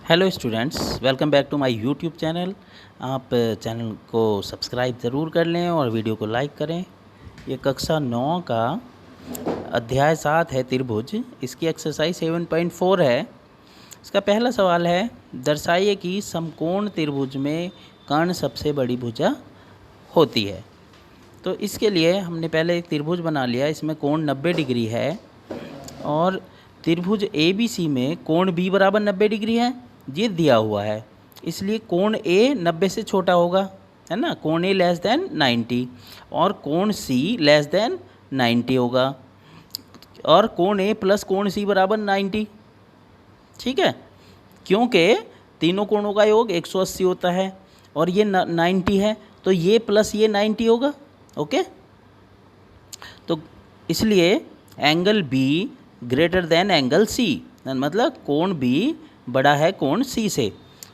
Hello students, welcome back to my YouTube channel. आप channel को subscribe ज़रूर कर लें और वीडियो को लाइक करें। ये कक्षा 9 का अध्याय 7 है त्रिभुज। इसकी एक्सरसाइज 7.4 है। इसका पहला सवाल है, दर्शाइए कि समकोण त्रिभुज में कर्ण सबसे बड़ी भुजा होती है। तो इसके लिए हमने पहले एक त्रिभुज बना लिया। इसमें कोण 90 डिग्री है और त्रिभुज ABC में कोण B बराबर 90 डिग्री है, ये दिया हुआ है। इसलिए कोण A 90 से छोटा होगा, है ना। कोण A लेस देन 90 और कोण C लेस देन 90 होगा और कोण A प्लस कोण C बराबर 90। ठीक है, क्योंकि तीनों कोणों का योग 180 होता है और ये 90 है, तो ये प्लस ये 90 होगा। ओके, तो इसलिए angle B greater than angle C, मतलब कोण B बड़ा है कोण C से।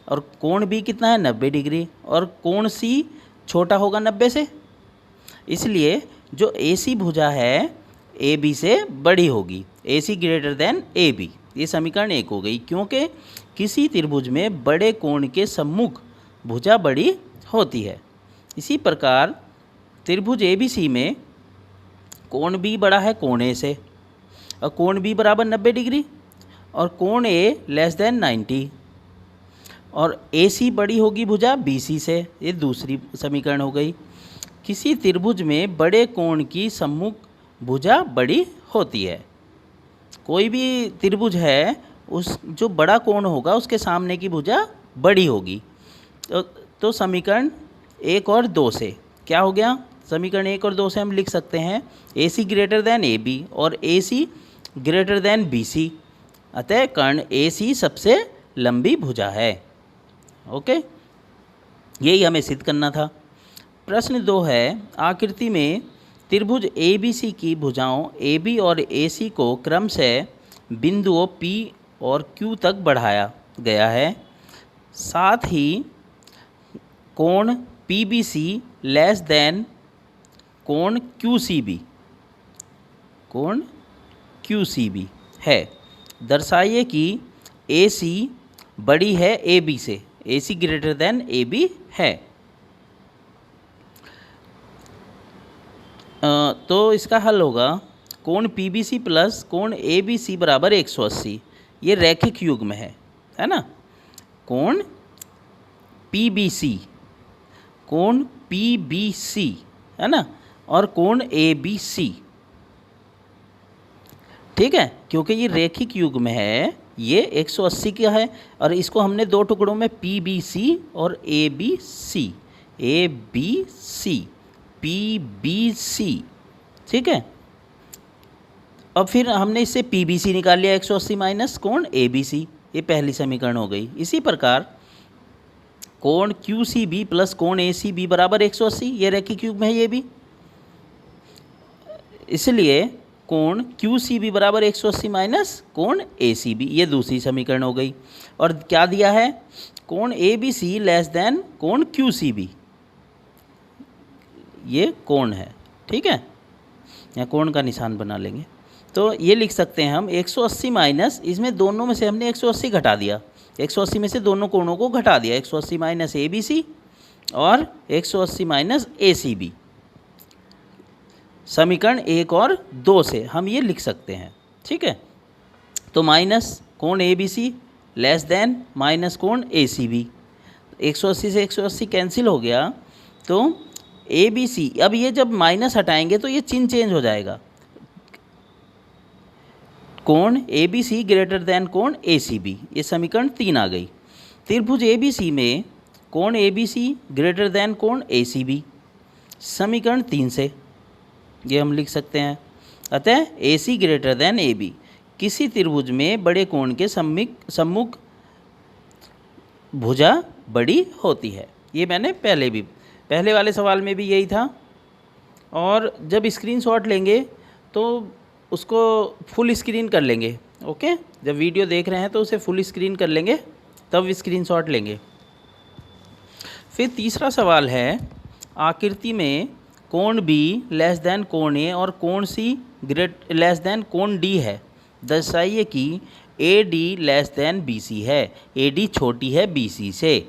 और कोण B कितना है 90 डिग्री और कोण C छोटा होगा 90 से। इसलिए जो AC भुजा है AB से बड़ी होगी, AC ग्रेटर देन AB। ये समीकरण 1 हो गई, क्योंकि किसी त्रिभुज में बड़े कोण के सम्मुख भुजा बड़ी होती है। इसी प्रकार त्रिभुज ABC में कोण B बड़ा है कोण A से और कोण B बराबर 90 डिग्री और कोण A लेस देन 90 और AC बड़ी होगी भुजा BC से। ये दूसरी समीकरण हो गई। किसी त्रिभुज में बड़े कोण की सम्मुख भुजा बड़ी होती है। कोई भी त्रिभुज है, उस जो बड़ा कोण होगा उसके सामने की भुजा बड़ी होगी। तो समीकरण 1 और 2 से क्या हो गया? समीकरण 1 और 2 से हम लिख सकते हैं AC ग्रेटर देन AB और AC ग्रेटर देन BC। अतः कर्ण AC सबसे लंबी भुजा है। ओके, यही हमें सिद्ध करना था। प्रश्न 2 है, आकृति में त्रिभुज ABC की भुजाओं AB और AC को क्रमशः बिंदुओं P और Q तक बढ़ाया गया है। साथ ही कोण PBC लेस देन कोण QCB, कोण QCB है। दर्शाइए कि AC बड़ी है AB से, AC ग्रेटर देन AB है। तो इसका हल होगा कोण PBC प्लस कोण ABC बराबर 180। ये रैखिक युग्म है ना। कोण PBC, कोण PBC है ना, और कोण ABC। ठीक है, क्योंकि ये रैखिक युग्म है, ये 180 का है और इसको हमने दो टुकड़ों में PBC और ABC, PBC। ठीक है, अब फिर हमने इससे PBC निकाल लिया 180 माइनस कोण ABC। ये पहली समीकरण हो गई। इसी प्रकार कोण QCB प्लस कोण ACB बराबर 180। ये रैखिक युग्म है ये भी, इसलिए कोण QCB बराबर 180 माइनस कोण ACB। ये दूसरी समीकरण हो गई। और क्या दिया है? कोण ABC लेस देन कोण QCB। ये कोण है, ठीक है, यहाँ कोण का निशान बना लेंगे। तो ये लिख सकते हैं हम 180 माइनस, इसमें दोनों में से हमने 180 घटा दिया, 180 में से दोनों कोणों को घटा दिया, 180 माइनस ABC और 180 माइनस ACB। समीकरण 1 और 2 से हम ये लिख सकते हैं। ठीक है, तो माइनस कोण ABC लेस देन माइनस कोण ACB। 180 से 180 कैंसिल हो गया, तो ABC, अब ये जब माइनस हटाएंगे तो ये चिन्ह चेंज हो जाएगा। कोण ABC ग्रेटर देन कोण ACB। ये समीकरण 3 आ गई। त्रिभुज ABC में कोण ABC ग्रेटर देन कोण ACB, समीकरण 3 से ये हम लिख सकते हैं। अतः AC ग्रेटर देन AB। किसी त्रिभुज में बड़े कोण के सम्मुख भुजा बड़ी होती है। ये मैंने पहले वाले सवाल में भी यही था। और जब स्क्रीनशॉट लेंगे तो उसको फुल स्क्रीन कर लेंगे। ओके, जब वीडियो देख रहे हैं तो उसे फुल स्क्रीन कर लेंगे, तब स्क्रीनशॉट लेंगे। फिर तीसरा सवाल है, आकृति में कोण B लेस देन कोण A और कोण C लेस देन कोण D है। दर्शाइए कि A D less than B C है, ए डी छोटी है बी सी से।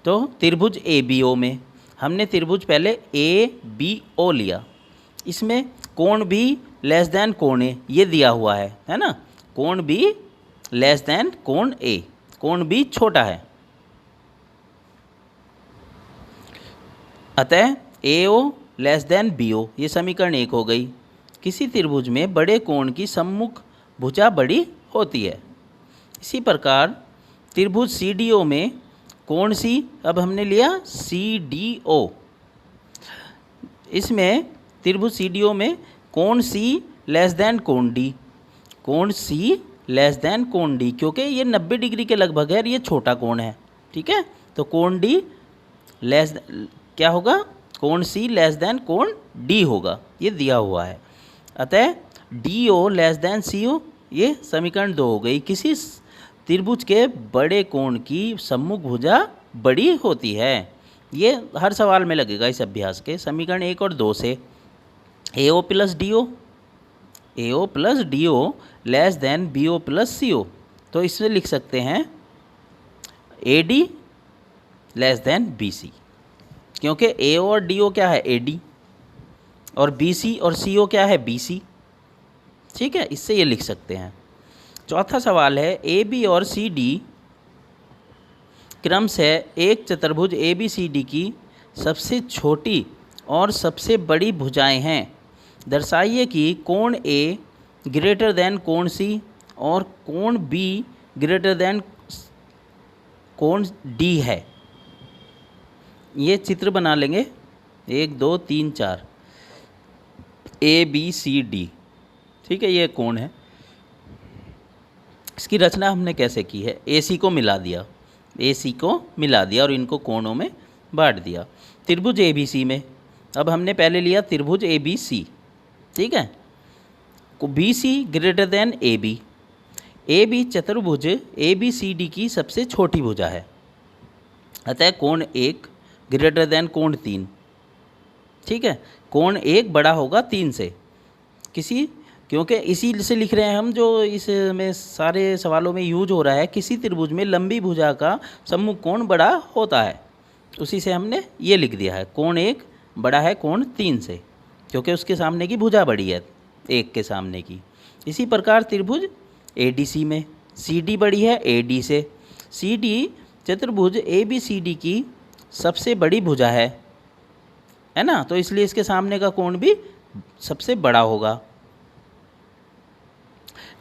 तो त्रिभुज ए बी ओ में हमने त्रिभुज पहले ए बी ओ लिया, इसमें कोण बी लेस देन कोण ए ये दिया हुआ है ना, कोण बी लेस देन कोण ए, कोण बी छोटा है, अतः ए ओ लेस देन बी ओ, ये समीकरण 1 हो गई। किसी त्रिभुज में बड़े कोण की सम्मुख भुजा बड़ी होती है। इसी प्रकार त्रिभुज सी डी ओ में कोण सी, अब हमने लिया सी डी ओ, इसमें त्रिभुज सी डी ओ में कोण सी लेस देन कोण डी, कोण सी लेस देन कोण डी, क्योंकि ये 90 डिग्री के लगभग है और ये छोटा कोण है, ठीक है। तो कोण डी लेस क्या होगा, कोण सी लेस देन कोण डी होगा, ये दिया हुआ है। अतः डी ओ लेस देन सी ओ, ये समीकरण 2 हो गई। किसी त्रिभुज के बड़े कोण की सम्मुख भुजा बड़ी होती है, ये हर सवाल में लगेगा इस अभ्यास के। समीकरण 1 और 2 से A O plus D O, A O plus D O less than B O plus C O, तो इसमें लिख सकते हैं A D less than B C, क्योंकि ए ओ और डी ओ क्या है ए डी, और बी सी और सी ओ क्या है बी सी, ठीक है, इससे ये लिख सकते हैं। चौथा सवाल है ए बी और सी डी क्रम से एक चतुर्भुज ए बी सी डी की सबसे छोटी और सबसे बड़ी भुजाएं हैं। दर्शाइए कि कोण ए ग्रेटर देन कोण सी और कोण बी ग्रेटर देन कोण डी है। ये चित्र बना लेंगे 1 2 3 4, ए बी सी डी, ठीक है, ये कोण है। इसकी रचना हमने कैसे की है, ए सी को मिला दिया, ए सी को मिला दिया और इनको कोणों में बांट दिया। त्रिभुज ए बी सी में अब हमने पहले लिया त्रिभुज ए बी सी, ठीक है, B C greater than A B, A B चतुर्भुज ए बी सी डी की सबसे छोटी भुजा है, अतः कोण 1 ग्रेटर देन कोण 3, ठीक है, कोण 1 बड़ा होगा 3 से। किसी, क्योंकि इसी से लिख रहे हैं हम, जो इसमें सारे सवालों में यूज हो रहा है, किसी त्रिभुज में लंबी भुजा का सम्मुख कोण बड़ा होता है, उसी से हमने ये लिख दिया है कोण 1 बड़ा है कोण 3 से, क्योंकि उसके सामने की भुजा बड़ी है 1 के सामने की। इसी प्रकार त्रिभुज ए डी सी में सी डी बड़ी है ए डी से, सी डी चतुर्भुज ए बी सी डी की सबसे बड़ी भुजा है ना, तो इसलिए इसके सामने का कोण भी सबसे बड़ा होगा।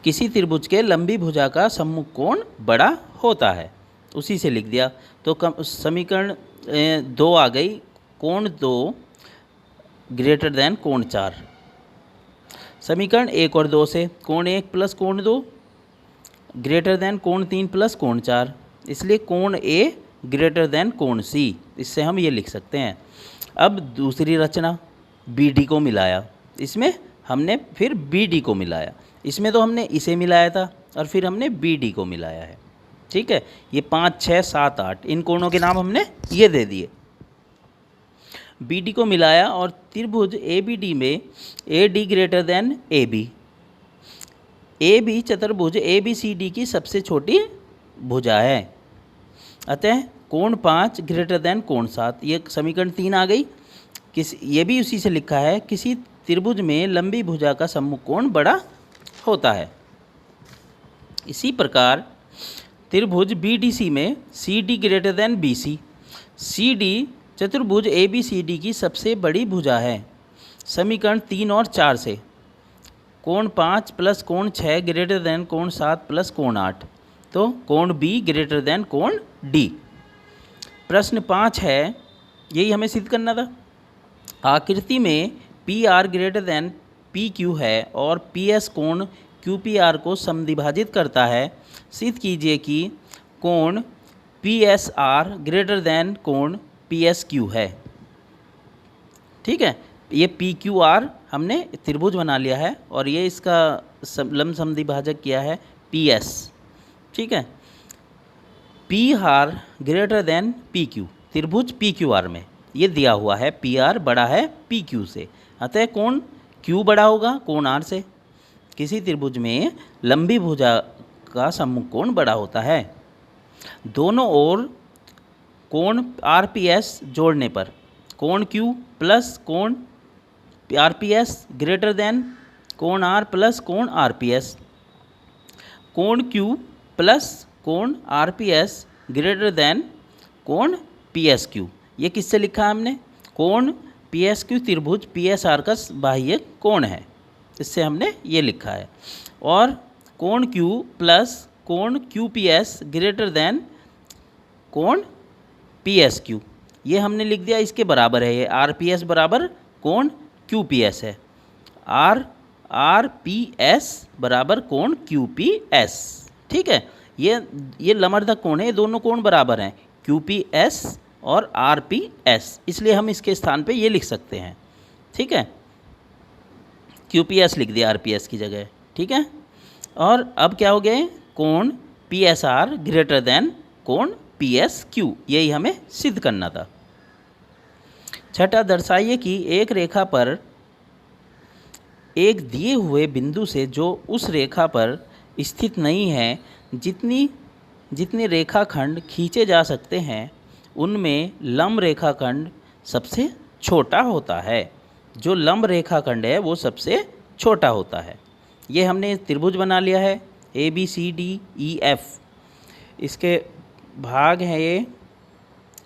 किसी त्रिभुज के लंबी भुजा का सम्मुख कोण बड़ा होता है, उसी से लिख दिया। तो समीकरण 2 आ गई, कोण 2 ग्रेटर देन कोण 4। समीकरण 1 और 2 से कोण 1 प्लस कोण 2 ग्रेटर देन कोण 3 प्लस कोण 4, इसलिए कोण ए ग्रेटर देन कोण सी, इससे हम ये लिख सकते हैं। अब दूसरी रचना बी डी को मिलाया, इसमें हमने फिर बी डी को मिलाया, इसमें तो हमने इसे मिलाया था और फिर हमने बी डी को मिलाया है, ठीक है। ये 5 6 7 8 इन कोणों के नाम हमने ये दे दिए। बी डी को मिलाया और त्रिभुज ए बी डी में A D greater than A B चतुर्भुज ए बी सी डी की सबसे छोटी भुजा है, अतः कोण 5 ग्रेटर देन कोण 7, ये समीकरण 3 आ गई। ये भी उसी से लिखा है, किसी त्रिभुज में लंबी भुजा का सम्मुख कोण बड़ा होता है। इसी प्रकार त्रिभुज बी डी सी में C D greater than B C, C D चतुर्भुज ए बी सी डी की सबसे बड़ी भुजा है। समीकरण 3 और 4 से कोण 5 प्लस कोण 6 ग्रेटर देन कोण 7 प्लस कोण 8, तो कोण बी ग्रेटर देन कोण डी। प्रश्न 5 है, यही हमें सिद्ध करना था। आकृति में P R greater than P Q है और पी एस कोण क्यू पी आर को समद्विभाजित करता है, सिद्ध कीजिए कि कोण P S R greater than कोण पी एस क्यू है, ठीक है। ये पी क्यू आर हमने त्रिभुज बना लिया है और ये इसका लंब समद्विभाजक किया है पी एस, ठीक है। P R greater than P Q, त्रिभुज पी क्यू आर में ये दिया हुआ है पी आर बड़ा है पी क्यू से, अतः कोण क्यू बड़ा होगा कोण आर से। किसी त्रिभुज में लंबी भुजा का सम्मुख कोण बड़ा होता है। दोनों ओर कोण RPS जोड़ने पर कोण Q प्लस कोण RPS ग्रेटर देन कोण R प्लस कोण RPS, कोण Q प्लस कोण RPS ग्रेटर देन कोण PSQ। ये किससे लिखा है हमने? कोण PSQ त्रिभुज PSR का बाह्य कोण है, इससे हमने ये लिखा है। और कोण Q प्लस कोण QPS ग्रेटर देन कोण PSQ, ये हमने लिख दिया, इसके बराबर है। ये RPS बराबर कोण QPS है, RPS बराबर कोण QPS। ठीक है, ये लमर्दक कोण है, ये दोनों कोण बराबर हैं, QPS और RPS, इसलिए हम इसके स्थान पे ये लिख सकते हैं। ठीक है, QPS लिख दिया RPS की जगह। ठीक है, और अब क्या हो गए? कोण PSR ग्रेटर देन कोण PSQ, यही हमें सिद्ध करना था। छठा, दर्शाइए कि एक रेखा पर एक दिए हुए बिंदु से जो उस रेखा पर स्थित नहीं है, जितने रेखाखंड खींचे जा सकते हैं उनमें लंब रेखाखंड सबसे छोटा होता है। जो लंब रेखाखंड है वो सबसे छोटा होता है। ये हमने त्रिभुज बना लिया है ABCDEF, इसके भाग हैं ये,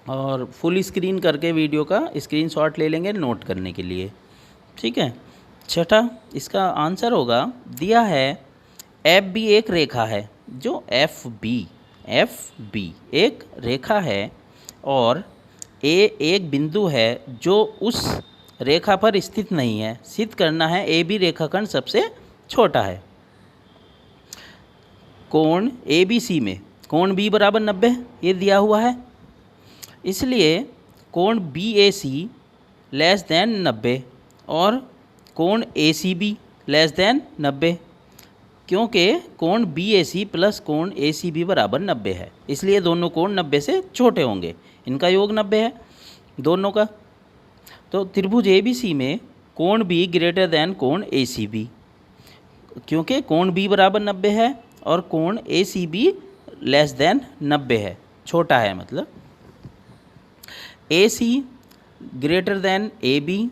और फुल स्क्रीन करके वीडियो का स्क्रीनशॉट ले लेंगे नोट करने के लिए। ठीक है, छठा, इसका आंसर होगा, दिया है FB एक रेखा है, जो FB एक रेखा है और A एक बिंदु है जो उस रेखा पर स्थित नहीं है। सिद्ध करना है AB रेखाखंड सबसे छोटा है। कोण ABC में कोण B बराबर 90 ये दिया हुआ है, इसलिए कोण BAC लेस देन 90 और कोण ACB लेस देन 90, क्योंकि कोण BAC प्लस कोण ACB बराबर 90 है, इसलिए दोनों कोण 90 से छोटे होंगे। इनका योग 90 है दोनों का। तो त्रिभुज ABC में कोण B ग्रेटर देन कोण ACB, क्योंकि कोण B बराबर 90 है और कोण ACB लेस देन 90 है, छोटा है मतलब। AC ग्रेटर देन AB,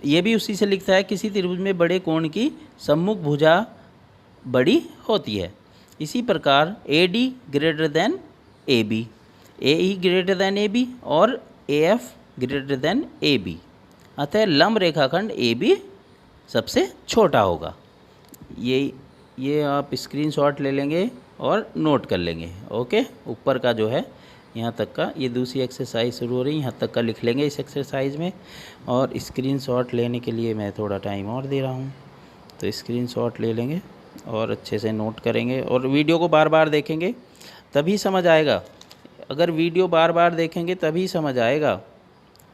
ये भी उसी से लिखता है, किसी त्रिभुज में बड़े कोण की सम्मुख भुजा बड़ी होती है। इसी प्रकार AD greater than AB, AE greater than AB और AF ग्रेटर देन AB, अतः लंब रेखाखंड AB सबसे छोटा होगा। ये आप स्क्रीनशॉट ले लेंगे और नोट कर लेंगे। ओके, ऊपर का जो है यहाँ तक का, ये दूसरी एक्सरसाइज शुरू हो रही है, यहाँ तक का लिख लेंगे इस एक्सरसाइज में। और स्क्रीनशॉट लेने के लिए मैं थोड़ा टाइम और दे रहा हूँ, तो स्क्रीनशॉट ले लेंगे और अच्छे से नोट करेंगे और वीडियो को बार बार देखेंगे तभी समझ आएगा। अगर वीडियो बार बार देखेंगे तभी समझ आएगा,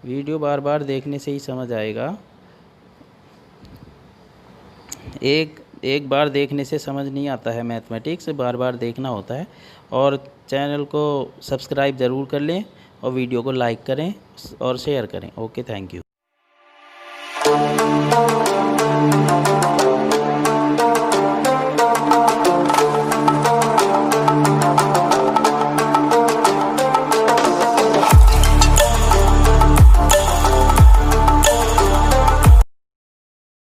वीडियो बार बार देखने से ही समझ आएगा। एक बार देखने से समझ नहीं आता है मैथमेटिक्स, बार बार देखना होता है। और चैनल को सब्सक्राइब ज़रूर कर लें और वीडियो को लाइक करें और शेयर करें। Okay, thank you.